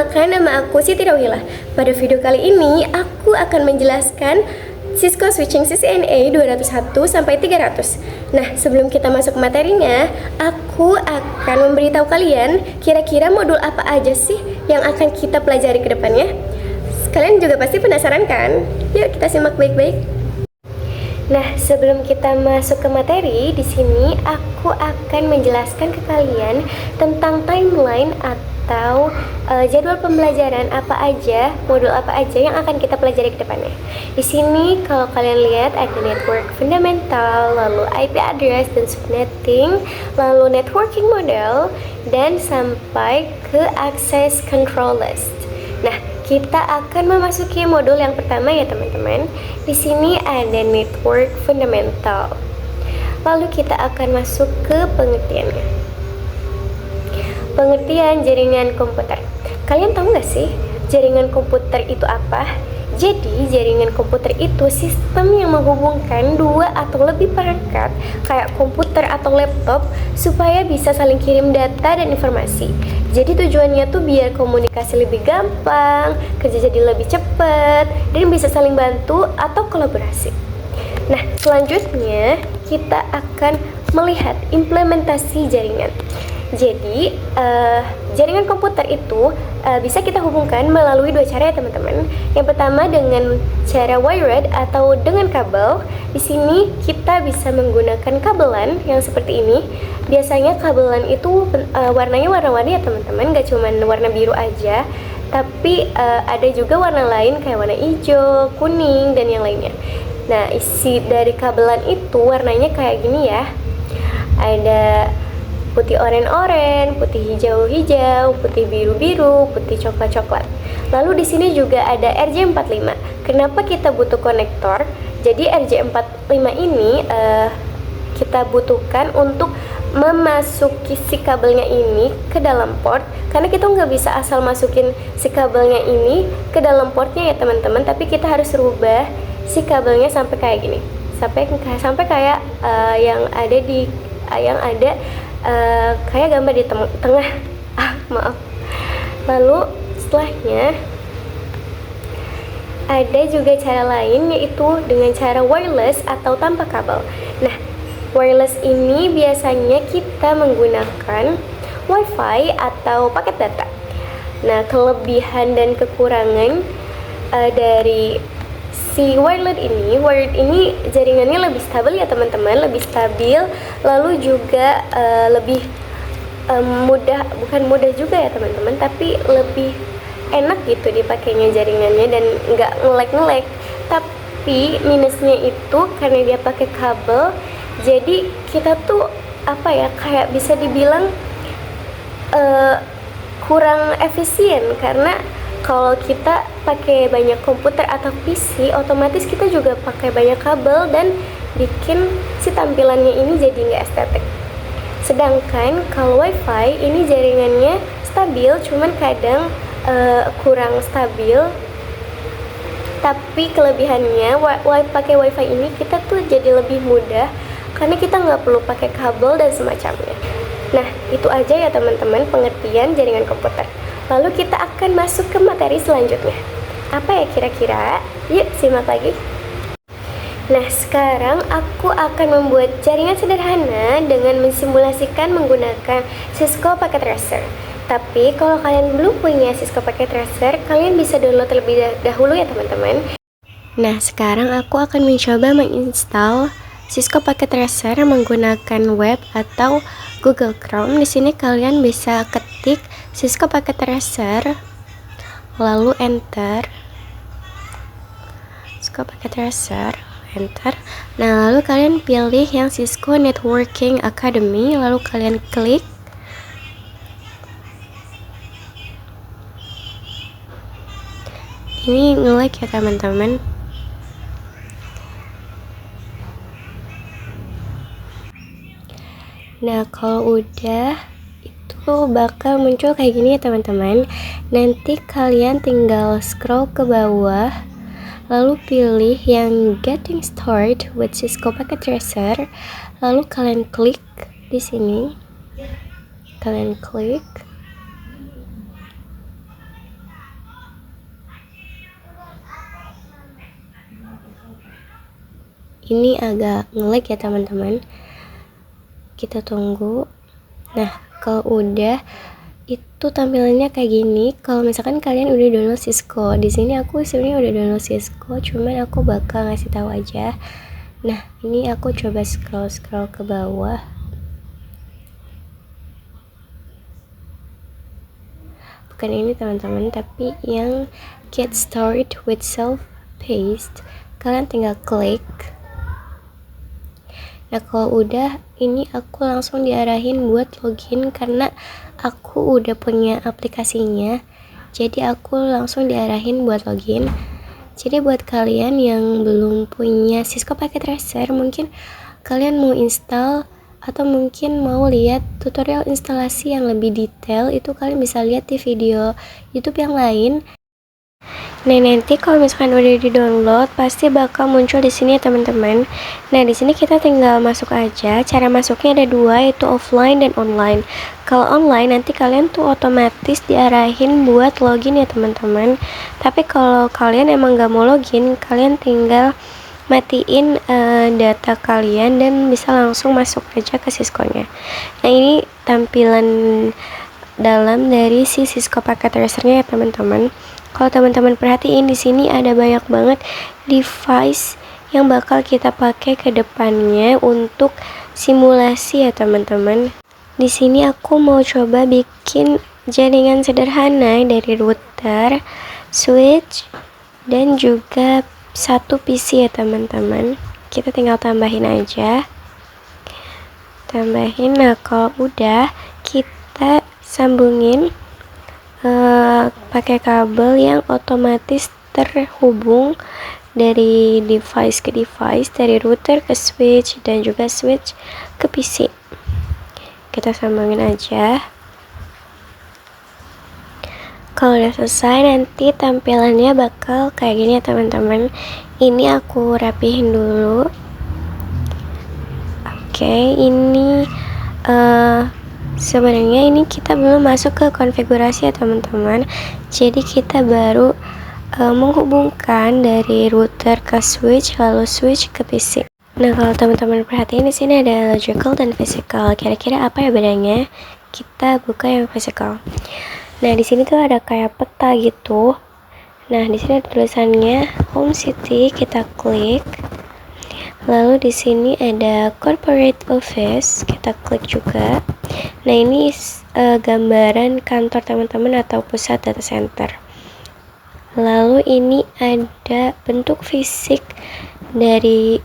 Perkenalkan, nama aku Siti Rawhilah. Pada video kali ini, aku akan menjelaskan Cisco Switching CCNA 201 sampai 300. Nah, sebelum kita masuk ke materinya, aku akan memberitahu kalian kira-kira modul apa aja sih yang akan kita pelajari ke depannya. Kalian juga pasti penasaran kan? Yuk kita simak baik-baik. Nah, sebelum kita masuk ke materi, di sini aku akan menjelaskan ke kalian tentang timeline atau jadwal pembelajaran apa aja, modul apa aja yang akan kita pelajari ke depannya. Di sini kalau kalian lihat ada network fundamental, lalu IP address dan subnetting, lalu networking model, dan sampai ke access control list. Nah, kita akan memasuki modul yang pertama ya teman-teman. Di sini ada network fundamental. Lalu kita akan masuk ke pengertiannya. Pengertian jaringan komputer. Kalian tahu nggak sih jaringan komputer itu apa? Jadi, jaringan komputer itu sistem yang menghubungkan dua atau lebih perangkat kayak komputer atau laptop supaya bisa saling kirim data dan informasi. Jadi tujuannya tuh biar komunikasi lebih gampang, kerja jadi lebih cepat, dan bisa saling bantu atau kolaborasi. Nah, selanjutnya kita akan melihat implementasi jaringan. Jadi, jaringan komputer itu bisa kita hubungkan melalui dua cara ya teman-teman. Yang pertama dengan cara wired atau dengan kabel. Di sini kita bisa menggunakan kabelan yang seperti ini. Biasanya kabelan itu warnanya warna-warni ya teman-teman, gak cuma warna biru aja, tapi ada juga warna lain kayak warna hijau, kuning, dan yang lainnya. Nah, isi dari kabelan itu warnanya kayak gini ya. Ada putih oren-oren, putih hijau-hijau, putih biru-biru, putih coklat-coklat. Lalu di sini juga ada RJ45. Kenapa kita butuh konektor? Jadi RJ45 ini kita butuhkan untuk memasuki si kabelnya ini ke dalam port, karena kita nggak bisa asal masukin si kabelnya ini ke dalam portnya ya teman-teman, tapi kita harus rubah si kabelnya sampai kayak gini, sampai kayak yang ada kayak gambar di tengah. Maaf. Lalu setelahnya ada juga cara lain, yaitu dengan cara wireless atau tanpa kabel. Nah, wireless ini biasanya kita menggunakan WiFi atau paket data. Nah, kelebihan dan kekurangan dari si wired ini jaringannya lebih stabil ya teman-teman, lebih stabil, lalu juga lebih bukan mudah juga ya teman-teman, tapi lebih enak gitu dipakainya jaringannya dan nggak nge-lag. Tapi minusnya itu karena dia pakai kabel, jadi kita tuh kayak bisa dibilang kurang efisien, karena kalau kita pakai banyak komputer atau PC, otomatis kita juga pakai banyak kabel dan bikin si tampilannya ini jadi nggak estetik. Sedangkan kalau WiFi ini jaringannya stabil, cuman kadang kurang stabil. Tapi kelebihannya pakai WiFi ini kita tuh jadi lebih mudah karena kita nggak perlu pakai kabel dan semacamnya. Nah, itu aja ya teman-teman pengertian jaringan komputer. Lalu kita akan masuk ke materi selanjutnya. Apa ya kira-kira? Yuk simak lagi. Nah, sekarang aku akan membuat jaringan sederhana dengan mensimulasikan menggunakan Cisco Packet Tracer. Tapi kalau kalian belum punya Cisco Packet Tracer, kalian bisa download terlebih dahulu ya teman-teman. Nah, sekarang aku akan mencoba menginstal Cisco Packet Tracer menggunakan web atau Google Chrome. Di sini kalian bisa ketik Cisco Packet Tracer, lalu enter. Cisco Packet Tracer, enter. Nah, lalu kalian pilih yang Cisco Networking Academy, lalu kalian klik. Ini nge-lag ya teman-teman. Nah, kalau udah itu bakal muncul kayak gini ya teman-teman. Nanti kalian tinggal scroll ke bawah, lalu pilih yang Getting Started with Cisco Packet Tracer, lalu kalian klik di sini. Kalian klik. ini agak nge-lag ya teman-teman. Kita tunggu. Nah, kalau udah itu tampilannya kayak gini. Kalau misalkan kalian udah download Cisco, di sini aku sebenarnya udah download Cisco, cuman aku bakal ngasih tahu aja. Nah, ini aku coba scroll ke bawah. Bukan ini teman-teman, tapi yang get started with self paced. Kalian tinggal klik. Nah, kalau udah, ini aku langsung diarahin buat login karena aku udah punya aplikasinya. Jadi aku langsung diarahin buat login. Jadi buat kalian yang belum punya Cisco Packet Tracer, mungkin kalian mau install atau mungkin mau lihat tutorial instalasi yang lebih detail, itu kalian bisa lihat di video YouTube yang lain. Nah, nanti kalau misalkan udah di-download pasti bakal muncul di sini ya teman-teman. Nah, di sini kita tinggal masuk aja. Cara masuknya ada dua, yaitu offline dan online. Kalau online nanti kalian tuh otomatis diarahin buat login ya teman-teman. Tapi kalau kalian emang gak mau login, kalian tinggal matiin data kalian dan bisa langsung masuk aja ke Cisco-nya. Nah, ini tampilan dalam dari si Cisco Packet Tracer-nya ya teman-teman. Kalau teman-teman perhatiin di sini ada banyak banget device yang bakal kita pakai ke depannya untuk simulasi ya teman-teman. Di sini aku mau coba bikin jaringan sederhana dari router, switch, dan juga satu PC ya teman-teman. Kita tinggal tambahin aja. Nah kalau udah kita sambungin pakai kabel yang otomatis terhubung dari device ke device, dari router ke switch dan juga switch ke PC. Kita sambungin aja. Kalau udah selesai nanti tampilannya bakal kayak gini ya teman-teman. Ini aku rapihin dulu. Oke, ini sebenarnya ini kita belum masuk ke konfigurasi ya teman-teman. Jadi kita baru menghubungkan dari router ke switch, lalu switch ke PC. Nah, kalau teman-teman perhatiin di sini ada logical dan physical. Kira-kira apa ya bedanya? Kita buka yang physical. Nah, di sini tuh ada kayak peta gitu. Nah, di sini ada tulisannya Home City, kita klik. Lalu di sini ada corporate office, kita klik juga. Nah, ini gambaran kantor teman-teman atau pusat data center. Lalu ini ada bentuk fisik dari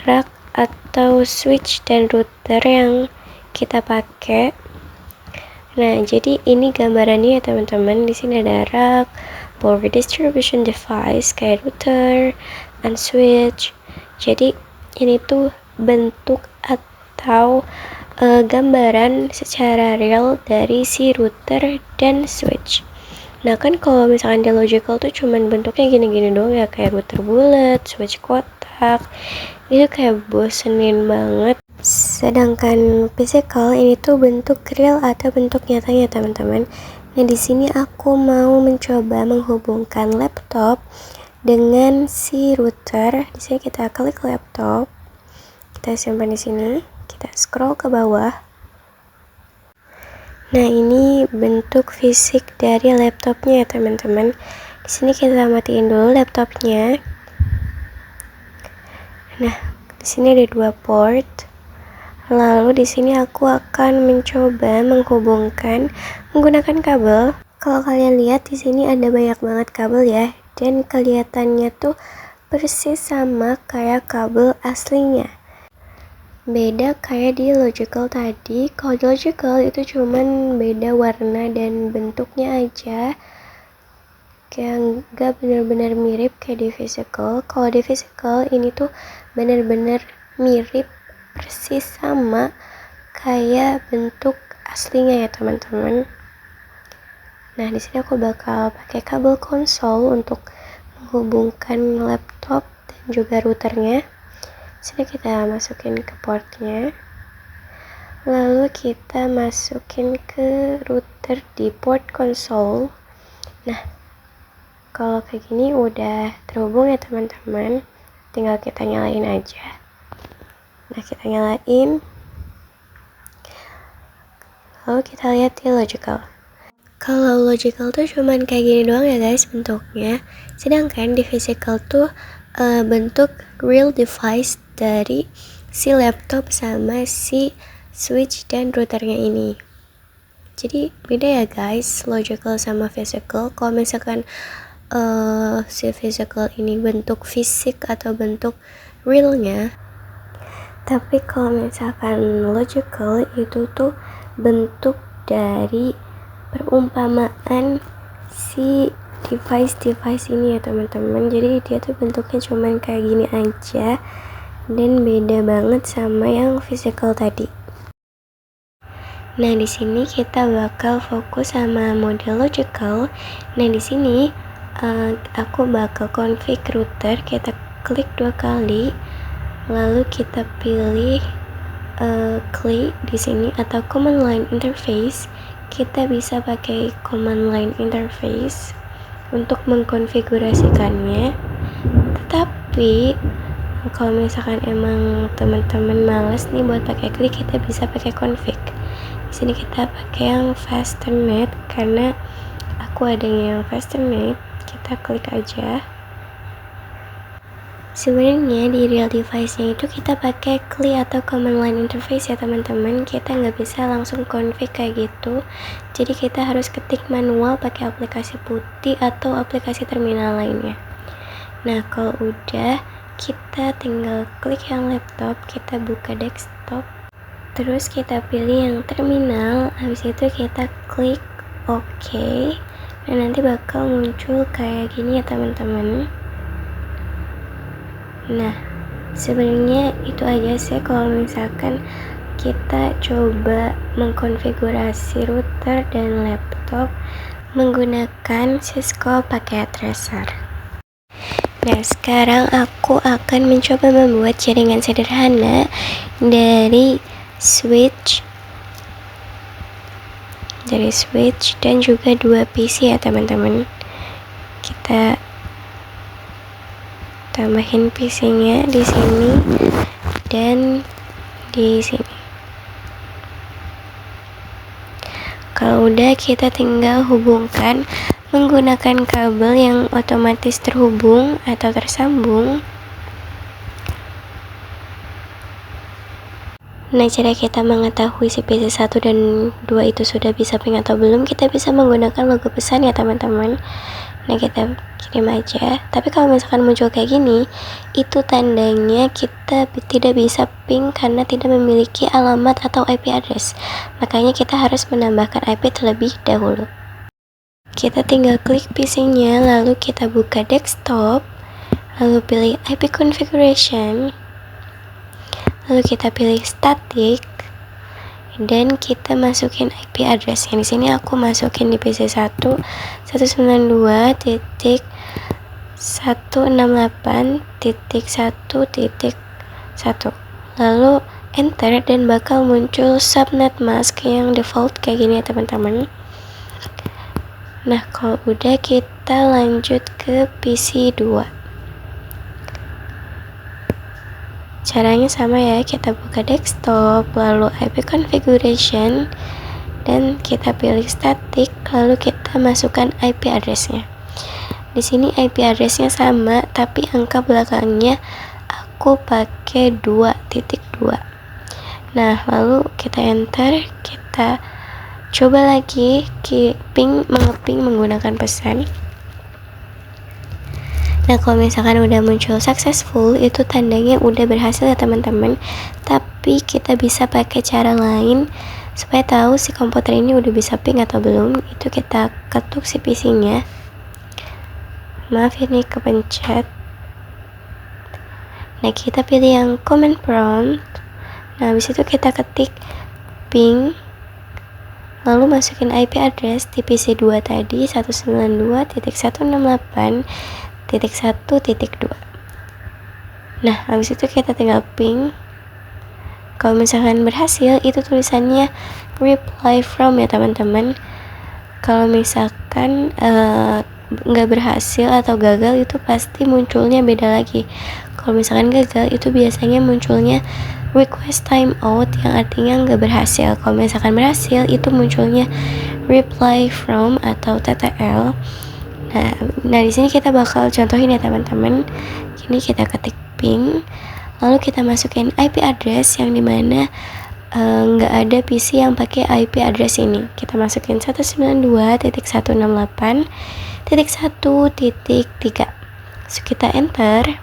rak atau switch dan router yang kita pakai. Nah, jadi ini gambarannya ya teman-teman. Di sini ada rak, power distribution device kayak router, and switch. Jadi ini tuh bentuk atau gambaran secara real dari si router dan switch. Nah, kan kalau misalkan di logical tuh cuman bentuknya gini-gini doang ya, kayak router bulat, switch kotak. Itu kayak bosenin banget. Sedangkan physical ini tuh bentuk real atau bentuk nyatanya teman-teman. Nah, di sini aku mau mencoba menghubungkan laptop dengan si router. Di sini kita klik laptop, kita simpan di sini, kita scroll ke bawah. Nah, ini bentuk fisik dari laptopnya ya teman-teman. Di sini kita matiin dulu laptopnya. Nah, di sini ada dua port. Lalu di sini aku akan mencoba menghubungkan menggunakan kabel. Kalau kalian lihat di sini ada banyak banget kabel ya, dan kelihatannya tuh persis sama kayak kabel aslinya. Beda kayak di logical tadi. Kalau di logical itu cuman beda warna dan bentuknya aja, kayak nggak benar-benar mirip kayak di physical. Kalau di physical ini tuh benar-benar mirip persis sama kayak bentuk aslinya ya teman-teman. Nah, di sini aku bakal pakai kabel konsol untuk menghubungkan laptop dan juga routernya. Sini kita masukin ke portnya, lalu kita masukin ke router di port konsol. Nah, kalau kayak gini udah terhubung ya teman-teman, tinggal kita nyalain aja. Nah, kita nyalain. Lalu kita lihat di logical. Kalau logical tuh cuman kayak gini doang ya guys bentuknya. Sedangkan di physical tuh bentuk real device dari si laptop sama si switch dan routernya ini. Jadi beda ya guys, logical sama physical. Kalau misalkan si physical ini bentuk fisik atau bentuk realnya, tapi kalau misalkan logical itu tuh bentuk dari perumpamaan si device ini ya teman-teman. Jadi dia tuh bentuknya cuman kayak gini aja dan beda banget sama yang physical tadi. Nah, di sini kita bakal fokus sama model logical. Nah, di sini aku bakal config router. Kita klik 2 kali, lalu kita pilih klik di sini atau command line interface. Kita bisa pakai command line interface untuk mengkonfigurasikannya. Tetapi kalau misalkan emang teman-teman males nih buat pakai klik, kita bisa pakai config. Di sini kita pakai yang fasternet karena aku adanya yang fasternet. Kita klik aja. Sebenarnya di real device-nya itu kita pakai CLI atau command line interface ya teman-teman. Kita nggak bisa langsung config kayak gitu. Jadi kita harus ketik manual pakai aplikasi putih atau aplikasi terminal lainnya. Nah, kalau udah, kita tinggal klik yang laptop, kita buka desktop, terus kita pilih yang terminal. Habis itu kita klik OK. Dan nanti bakal muncul kayak gini ya teman-teman. Nah, sebenarnya itu aja sih kalau misalkan kita coba mengkonfigurasi router dan laptop menggunakan Cisco pakai tracer. Nah, sekarang aku akan mencoba membuat jaringan sederhana dari switch dan juga 2 PC ya teman-teman. Kita tambahin PC-nya di sini dan di sini. Kalau udah, kita tinggal hubungkan menggunakan kabel yang otomatis terhubung atau tersambung. Nah, cara kita mengetahui si PC 1 dan 2 itu sudah bisa ping atau belum, kita bisa menggunakan logo pesan ya teman-teman. Nah, kita kirim aja. Tapi kalau misalkan muncul kayak gini, itu tandanya kita tidak bisa ping karena tidak memiliki alamat atau IP address. Makanya kita harus menambahkan IP terlebih dahulu. Kita tinggal klik PC-nya, lalu kita buka desktop, lalu pilih IP configuration, lalu kita pilih static, dan kita masukin IP address. Yang di sini aku masukin di PC 1 192.168.1.1, lalu enter dan bakal muncul subnet mask yang default kayak gini ya teman-teman. Nah, kalau udah, kita lanjut ke PC 2. Caranya sama ya, kita buka desktop, lalu IP configuration, dan kita pilih static, lalu kita masukkan IP address-nya. Di sini IP address-nya sama, tapi angka belakangnya aku pakai 2.2. Nah, lalu kita enter, kita coba lagi mengeping menggunakan pesan. Nah, kalau misalkan udah muncul successful, itu tandanya udah berhasil ya teman-teman. Tapi kita bisa pakai cara lain supaya tahu si komputer ini udah bisa ping atau belum. Itu kita ketuk si PC-nya. Maaf ini kepencet. Nah, kita pilih yang command prompt. Nah, habis itu kita ketik ping, lalu masukin IP address di PC 2 tadi 192.168.1.2. Nah, habis itu kita tinggal ping. Kalau misalkan berhasil, itu tulisannya reply from ya teman-teman. Kalau misalkan nggak berhasil atau gagal, itu pasti munculnya beda lagi. Kalau misalkan gagal, itu biasanya munculnya request timeout yang artinya nggak berhasil. Kalau misalkan berhasil itu munculnya reply from atau TTL. Nah di sini kita bakal contohin ya teman-teman. Ini kita ketik ping, lalu kita masukin IP address yang dimana nggak ada PC yang pakai IP address ini. Kita masukin 192.168.1.3. So kita enter.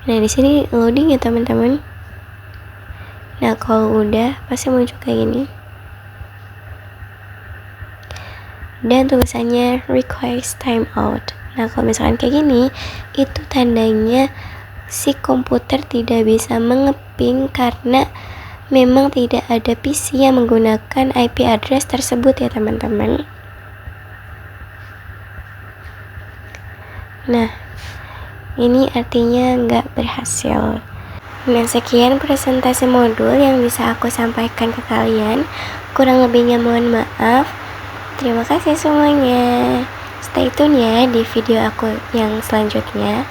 Nah di sini loading ya teman-teman. Nah kalau udah pasti muncul kayak gini. Dan tulisannya request timeout. Nah kalau misalkan kayak gini, itu tandanya si komputer tidak bisa mengeping karena memang tidak ada PC yang menggunakan IP address tersebut ya teman-teman. Nah ini artinya nggak berhasil. Nah sekian presentasi modul yang bisa aku sampaikan ke kalian. Kurang lebihnya mohon maaf. Terima kasih semuanya. Stay tune ya di video aku yang selanjutnya.